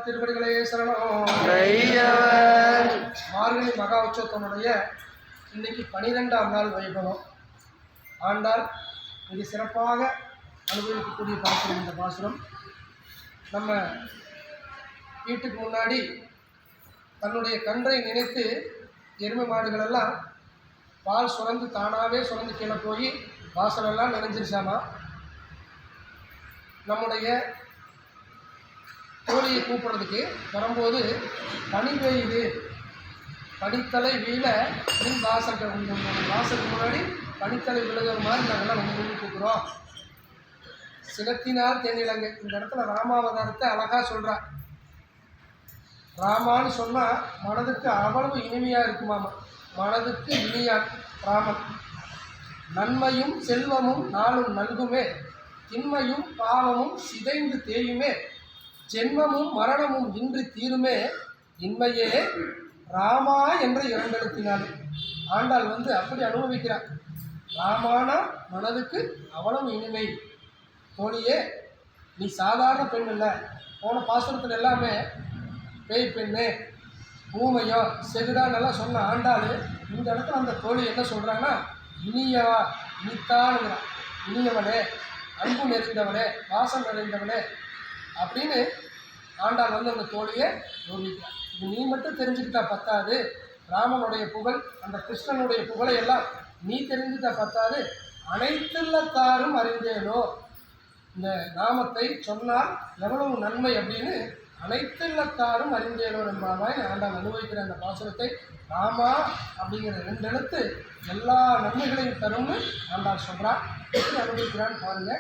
திருவடிகளே சரணம். மார்கழி மகா உற்சவத்தினுடைய இன்னைக்கு 12ஆம் நாள் வைபவம். ஆண்டாள் மிக சிறப்பாக அனுபவிக்கக்கூடிய பாசுரம் இந்த பாசுரம். நம்ம வீட்டுக்கு முன்னாடி தன்னுடைய கன்றை நினைத்து எருமை மாடுகளெல்லாம் பால் சுரந்து தானாகவே சுரந்து கீழே போய் வாசலெல்லாம் நிறைஞ்சிருச்சாமா. நம்முடைய தோழியை கூப்பிட்றதுக்கு வரும்போது பனி பெய்யுது, பனித்தலை வீழ மின் வாசலுக்கு முன்னாடி பனித்தலை விழுகிற மாதிரி நாங்கள்லாம் வந்து கூப்பிட்றோம். சினத்தினால் தென்னிலங்கை இந்த இடத்துல ராமாவதாரத்தை அழகாக சொல்கிறா. ராமான்னு சொன்னால் மனதுக்கு அவ்வளவு இனிமையாக இருக்குமாமா. மனதுக்கு இனியான் ராமன். நன்மையும் செல்வமும் நாளும் நல்குமே, திண்மையும் பாவமும் சிதைந்து தேயுமே, ஜென்மமும் மரணமும் இன்றி தீருமே, இன்மையே ராமா என்ற இரண்டெழுத்தினாள். ஆண்டாள் அப்படி அனுபவிக்கிறார். ராமானா மனதுக்கு அவ்வளவு இனிமை. தோழியே, நீ சாதாரண பெண் இல்லை. போன பாசுரத்தில் எல்லாமே பேய் பெண்ணு, ஊமையோ செகுடான்னெல்லாம் சொன்ன ஆண்டாள் இந்த இடத்துல அந்த தோழி என்ன சொல்கிறாங்கன்னா, இனியவா, இனித்தானுங்கிறான். இனியவனே, அன்பு நிறைந்தவனே, வாசம் நிறைந்தவனே அப்படின்னு ஆண்டாள் அந்த தோழியை கௌரவிக்கிறான். இது நீ மட்டும் தெரிஞ்சுக்கிட்டா பத்தாது, ராமனுடைய புகழ், அந்த கிருஷ்ணனுடைய புகழை எல்லாம் நீ தெரிஞ்சுக்கிட்டா பத்தாது, அனைத்துள்ளத்தாரும் அறிந்தேனோ. இந்த நாமத்தை சொன்னால் எவ்வளவு நன்மை அப்படின்னு அனைத்துள்ளத்தாரும் அறிந்தேனோ என்பதாய் ஆண்டாள் அனுபவிக்கிற அந்த பாசுரத்தை ராமா அப்படிங்கிற 2 எழுத்து எல்லா நன்மைகளையும் தரும்னு ஆண்டாள் சொல்கிறான். எப்படி அனுபவிக்கிறான்னு பாருங்க.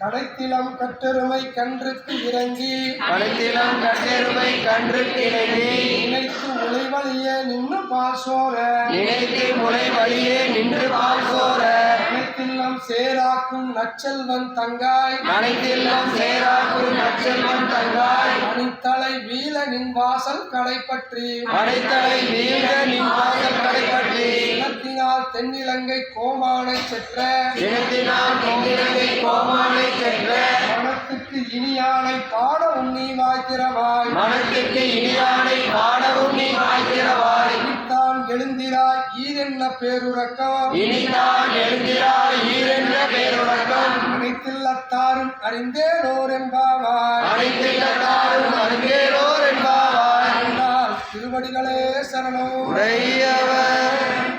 கடைத்திலம் கட்டெருமை கன்றுக்கு இறங்கி, கடைத்திலம் கட்டெருமை கன்றுக்கு இறங்கி, நினைத்து முளை வழியே நின்று பாசோர, நினைத்து முளை வழியே நின்று பாசோர, அனைத்தில்லம் சேராக்கும் நச்செல்வன் தங்காய், அனைத்தில்லம் சேராக்கும் நச்செல்வன் தங்காய், அணித்தலை வீழ நின் வாசல் கடைப்பற்றி, அனைத்தலை வீழ நின் வாசல் கடைப்பற்றி, இனத்தினால் தென்னிலங்கை கோமானை செற்ற, இனத்தினால் தென்னிலங்கை கோமானை சென்ற, மனத்துக்கு இனியானை பாட உன்னி வாய்த்திரவாய், மனத்துக்கு இனியானை பாடவும் நீ வாய்த்திரவாய், இனித்தான் எழுந்திராய் ஈரென்ன பேருறக்கம், இனித்தான் எழுந்திராய் ஈரென்ற பேருறக்கம், அனைத்தில்லத்தாரும் அறிந்தேனோர் என்பாவாய், அனைத்தில்லத்தாரும் அறிந்தேனோர் என்பாவாய். திருவடிகளே சரணம். உடையவர்